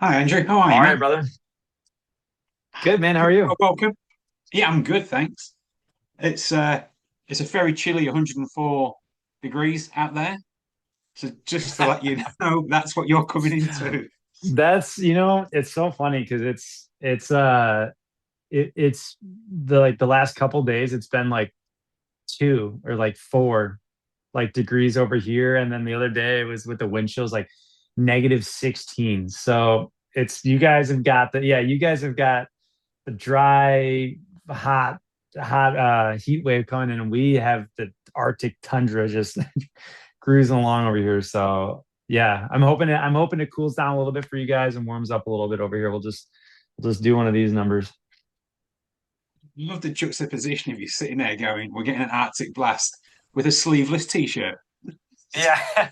Hi Andrew, how are you, All right, man? brother. Good, man. How are you? Welcome. Yeah, I'm good, thanks. It's uh it's a very chilly 104 degrees out there. So just to let you know, that's what you're coming into. It's so funny because it's the last couple days it's been like 2 or 4 like degrees over here, and then the other day it was with the wind chills like -16. So it's you guys have got the dry, hot, heat wave coming in, and we have the Arctic tundra just cruising along over here. So yeah, I'm hoping it cools down a little bit for you guys and warms up a little bit over here. We'll just do one of these numbers. Love the juxtaposition of you sitting there going, we're getting an Arctic blast with a sleeveless t-shirt. Yeah.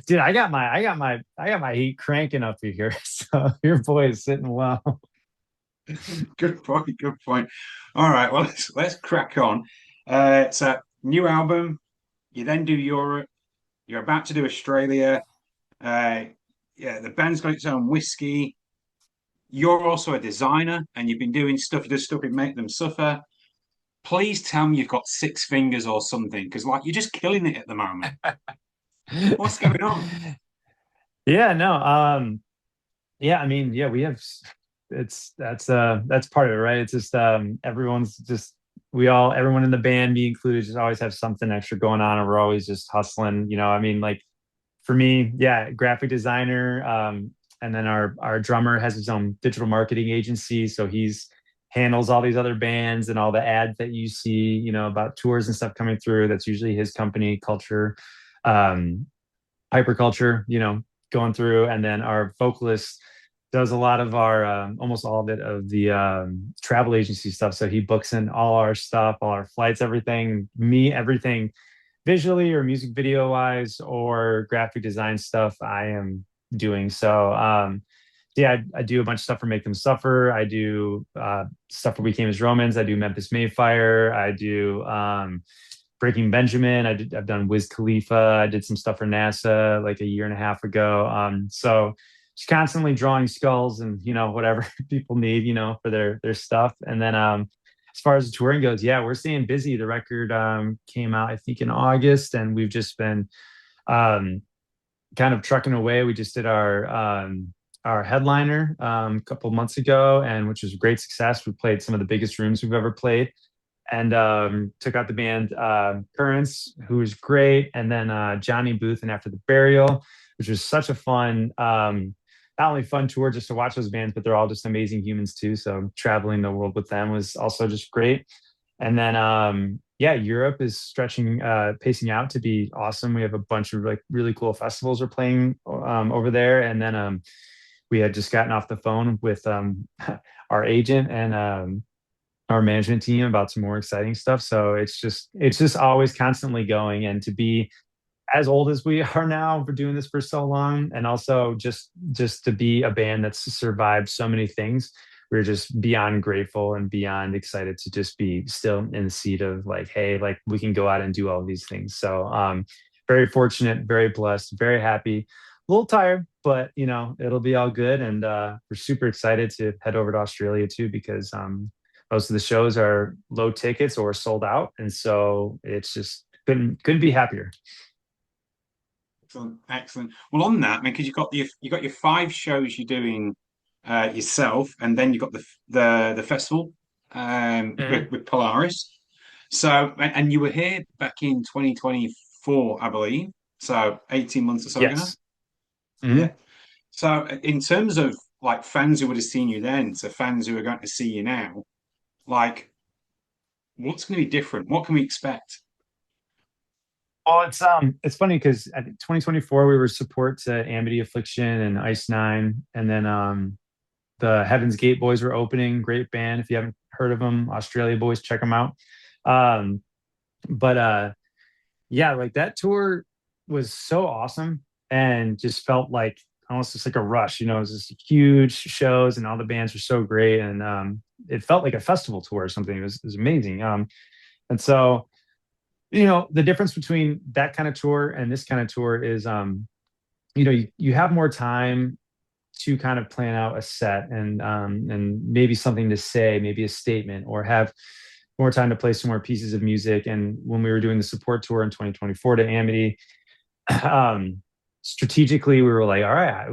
Dude, I got my heat cranking up here. So your boy is sitting well. Good point, good point. All right, well let's crack on. It's a new album, you then do Europe, you're about to do Australia. Uh yeah, the band's got its own whiskey. You're also a designer and you've been doing stuff, you do stuff that make them suffer. Please tell me you've got six fingers or something, because like you're just killing it at the moment. What's going on? Yeah, no. Yeah, I mean, yeah, we have that's part of it, right? It's just everyone's just everyone in the band, me included, just always have something extra going on, and we're always just hustling, I mean, like for me, yeah, graphic designer, and then our drummer has his own digital marketing agency, so he's handles all these other bands and all the ads that you see, about tours and stuff coming through. That's usually his company, Culture, um, Hyperculture, going through. And then our vocalist does a lot of our almost all of it of the travel agency stuff. So he books in all our stuff, all our flights, everything, me, everything visually or music video wise or graphic design stuff I am doing. So yeah, I do a bunch of stuff for Make Them Suffer. I do stuff for We Came as Romans. I do Memphis Mayfire. I do Breaking Benjamin. I've done Wiz Khalifa. I did some stuff for NASA like a year and a half ago. So just constantly drawing skulls and whatever people need, for their stuff. And then as far as the touring goes, yeah, we're staying busy. The record came out I think in August, and we've just been um, kind of trucking away. We just did our headliner a couple of months ago, and which was a great success. We played some of the biggest rooms we've ever played, and took out the band Currents, who was great, and then Johnny Booth and After the Burial, which was such a fun, not only fun tour just to watch those bands, but they're all just amazing humans too. So traveling the world with them was also just great. And then yeah, Europe is pacing out to be awesome. We have a bunch of like really cool festivals we're playing over there, and then we had just gotten off the phone with our agent and our management team about some more exciting stuff. So it's just always constantly going, and to be as old as we are now for doing this for so long, and also just to be a band that's survived so many things, we're just beyond grateful and beyond excited to just be still in the seat of like, hey, like we can go out and do all these things. So very fortunate, very blessed, very happy, a little tired, but it'll be all good. And we're super excited to head over to Australia too, because most of the shows are low tickets or sold out, and so it's just couldn't be happier. Excellent, excellent. Well, on that, I mean, because you got your five shows you're doing yourself, and then you got the festival Mhm. with Polaris. So, and you were here back in 2024, I believe. So, 18 months or so ago. Yes. Yeah. Mhm. So, in terms of like fans who would have seen you then to fans who are going to see you now, like, what's going to be different? What can we expect? Well, it's funny because I think 2024 we were support to Amity Affliction and Ice Nine, and then the Heaven's Gate Boys were opening. Great band. If you haven't heard of them, Australia Boys, check them out. Um, but yeah, like that tour was so awesome, and just felt like almost just like a rush. It was just huge shows, and all the bands were so great, and it felt like a festival tour or something. It was amazing. And so the difference between that kind of tour and this kind of tour is you have more time to kind of plan out a set and maybe something to say, maybe a statement, or have more time to play some more pieces of music. And when we were doing the support tour in 2024 to Amity, um, strategically we were like, all right,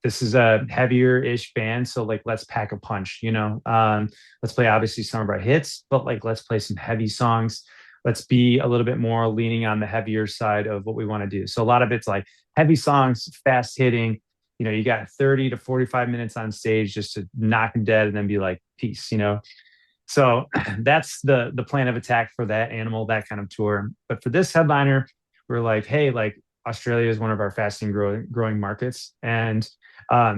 this is a heavier ish band, so like let's pack a punch, let's play obviously some of our hits, but like let's play some heavy songs. Let's be a little bit more leaning on the heavier side of what we want to do. So a lot of it's like heavy songs, fast hitting. You got 30 to 45 minutes on stage just to knock them dead and then be like, peace. So that's the plan of attack for that animal, that kind of tour. But for this headliner, we're like, hey, like Australia is one of our fastest growing markets, and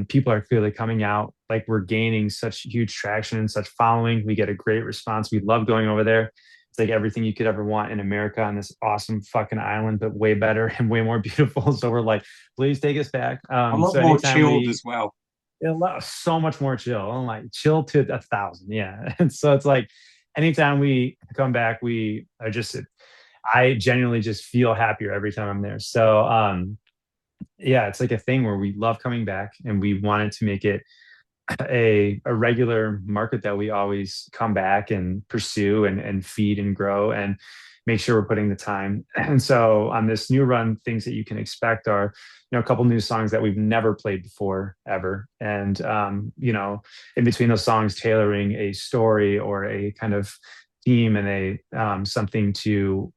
people are clearly coming out. Like we're gaining such huge traction and such following. We get a great response. We love going over there. It's like everything you could ever want in America on this awesome fucking island, but way better and way more beautiful. So we're like, please take us back. A lot So more anytime chilled as well. so much more chill. I'm like chill to 1,000. Yeah. And so it's like anytime we come back, I genuinely just feel happier every time I'm there. So yeah, it's like a thing where we love coming back and we wanted to make it a regular market that we always come back and pursue and feed and grow and make sure we're putting the time. And so on this new run, things that you can expect are, a couple new songs that we've never played before ever. And in between those songs, tailoring a story or a kind of theme and a something to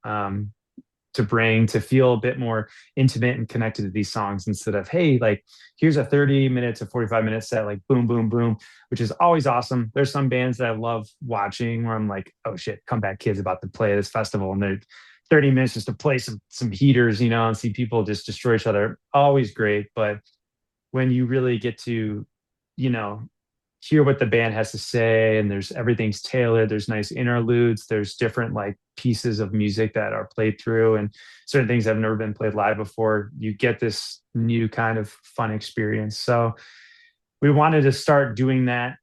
bring to feel a bit more intimate and connected to these songs instead of, hey, like here's a 30 minutes to 45-minute set, like boom, boom, boom, which is always awesome. There's some bands that I love watching where I'm like, oh shit, Comeback Kid's about to play at this festival and they're 30 minutes just to play some heaters, and see people just destroy each other. Always great. But when you really get to, you know, hear what the band has to say, and everything's tailored, there's nice interludes, there's different like pieces of music that are played through, and certain things that have never been played live before, you get this new kind of fun experience. So we wanted to start doing that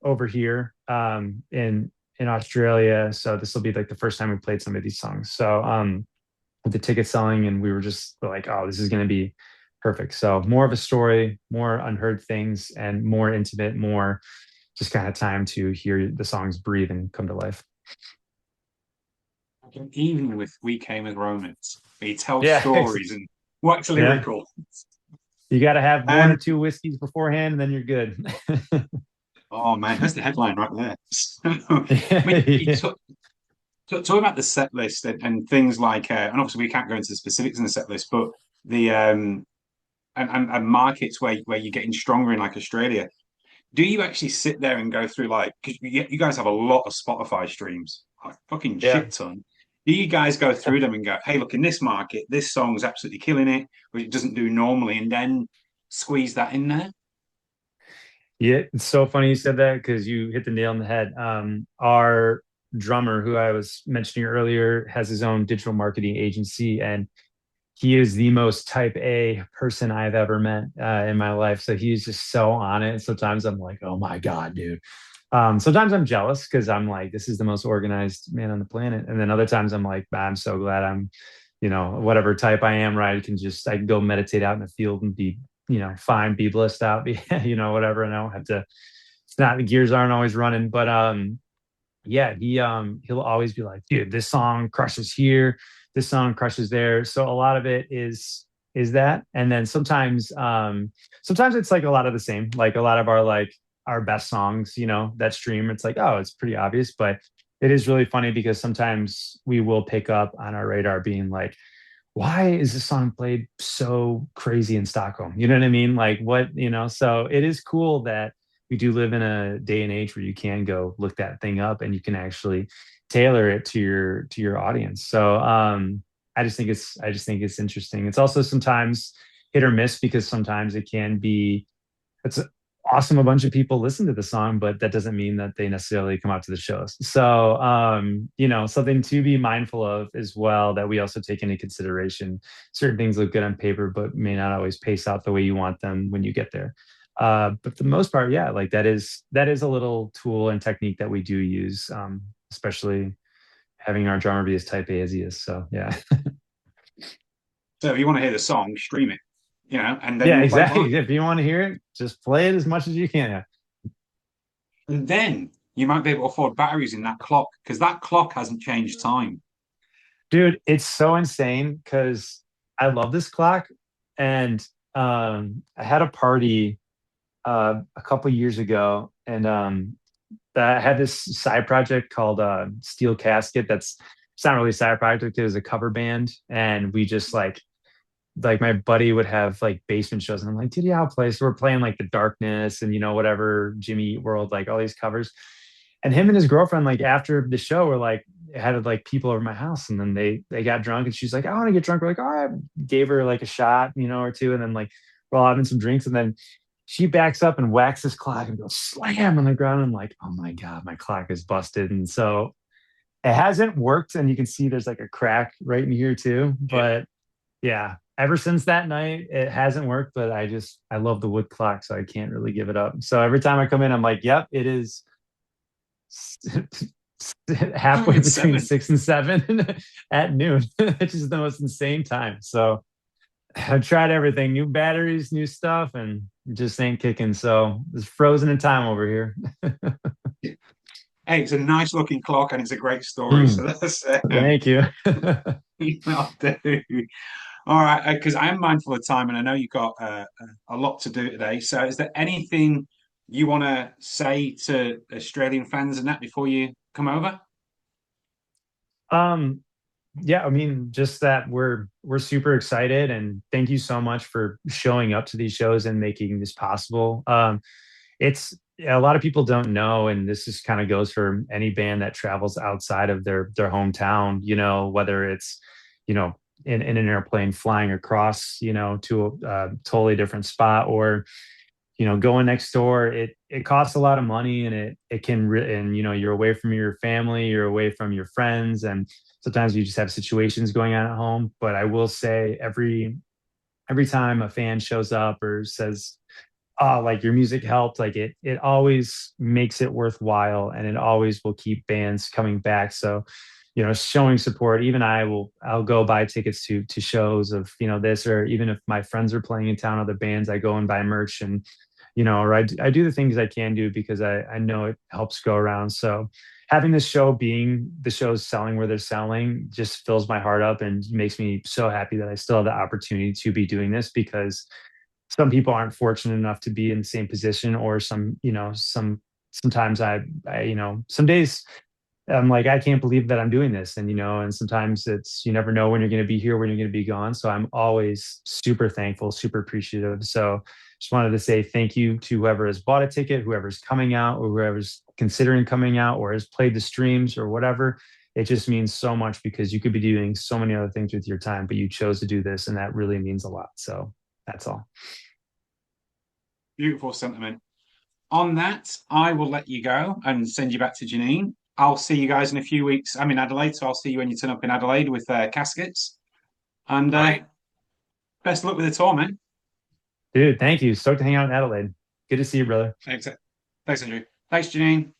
over here in Australia. So this will be like the first time we played some of these songs. So with the ticket selling, and we're like, oh, this is going to be perfect. So more of a story, more unheard things, and more intimate, more just kind of time to hear the songs breathe and come to life. Even with We Came as Romans, he tells Yeah. stories and wax Yeah. lyrical. You got to have one or two whiskeys beforehand, and then you're good. Oh man, that's the headline right there. I mean, Yeah. talk about the set list and things like, and obviously we can't go into the specifics in the set list, but the and markets where you're getting stronger in like Australia. Do you actually sit there and go through like, because you guys have a lot of Spotify streams, like fucking Yeah. shit ton. Do you guys go through them and go, hey, look, in this market, this song's absolutely killing it, which it doesn't do normally, and then squeeze that in there? Yeah, it's so funny you said that because you hit the nail on the head. Our drummer, who I was mentioning earlier, has his own digital marketing agency, and he is the most type A person I've ever met in my life. So he's just so on it. Sometimes I'm like, oh my God, dude. Sometimes I'm jealous because I'm like, this is the most organized man on the planet. And then other times I'm like, I'm so glad I'm, whatever type I am, right? I can go meditate out in the field and be, fine, be blissed out, be, whatever. And I don't have to, it's not, the gears aren't always running, but yeah, he'll always be like, dude, this song crushes here, this song crushes there. So a lot of it is that. And then sometimes it's like a lot of the same, like a lot of our best songs, that stream, it's like, oh, it's pretty obvious, but it is really funny because sometimes we will pick up on our radar being like, why is this song played so crazy in Stockholm? You know what I mean? Like what, so it is cool that we do live in a day and age where you can go look that thing up and you can actually tailor it to your audience. So I just think it's interesting. It's also sometimes hit or miss because sometimes it's awesome a bunch of people listen to the song, but that doesn't mean that they necessarily come out to the shows. So something to be mindful of as well that we also take into consideration. Certain things look good on paper, but may not always pace out the way you want them when you get there. But for the most part, yeah, like that is a little tool and technique that we do use, especially having our drummer be as type A as he is. So yeah. So if you want to hear the song, stream it. and then Yeah, you'll play it live. exactly. If you want to hear it, just play it as much as you can. And then you might be able to afford batteries in that clock because that clock hasn't changed time. Dude, it's so insane because I love this clock. And I had a party a couple years ago, and I had this side project called Steel Casket. It's not really a side project, it was a cover band. And we just like my buddy would have like basement shows, and I'm like, dude, yeah, I'll play. So we're playing like The Darkness and whatever, Jimmy Eat World, like all these covers. And him and his girlfriend, like after the show, were like had like people over my house, and then they got drunk, and she's like, I want to get drunk. We're like, all right, gave her like a shot, or two, and then like we're all having some drinks, and then she backs up and whacks this clock and goes slam on the ground. I'm like, oh my God, my clock is busted. And so it hasn't worked, and you can see there's like a crack right in here too. Yeah. But yeah, ever since that night, it hasn't worked, but I love the wood clock, so I can't really give it up. So every time I come in, I'm like, yep, it is halfway between Seven. 6 and 7 at noon, which is the most insane time. So I've tried everything, new batteries, new stuff, and it just ain't kicking. So it's frozen in time over here. Hey, it's a nice looking clock and it's a great story. Mm, So that's thank you. I'll do. All right, because I am mindful of time and I know you've got a lot to do today. So, is there anything you want to say to Australian fans and that before you come over? um, yeah, I mean, just that we're super excited, and thank you so much for showing up to these shows and making this possible. It's A lot of people don't know, and this just kind of goes for any band that travels outside of their hometown, whether it's you know in an airplane flying across to a totally different spot, or going next door. It costs a lot of money, and it can and you're away from your family, you're away from your friends, and sometimes you just have situations going on at home. But I will say, every time a fan shows up or says, oh, like your music helped, like it always makes it worthwhile, and it always will keep bands coming back. So showing support, even I'll go buy tickets to shows of this, or even if my friends are playing in town, other bands, I go and buy merch, and or I do the things I can do because I know it helps go around. So having this show, being the show's selling where they're selling, just fills my heart up and makes me so happy that I still have the opportunity to be doing this, because some people aren't fortunate enough to be in the same position, or sometimes some days I'm like, I can't believe that I'm doing this. And sometimes you never know when you're going to be here, when you're going to be gone. So I'm always super thankful, super appreciative. So just wanted to say thank you to whoever has bought a ticket, whoever's coming out, or whoever's considering coming out, or has played the streams or whatever. It just means so much, because you could be doing so many other things with your time, but you chose to do this, and that really means a lot. So that's all. Beautiful sentiment. On that, I will let you go and send you back to Janine. I'll see you guys in a few weeks. I'm in Adelaide, so I'll see you when you turn up in Adelaide with caskets. And best of luck with the tour, man. Dude, thank you. Stoked to hang out in Adelaide. Good to see you, brother. Thanks. Thanks, Andrew. Thanks, Janine.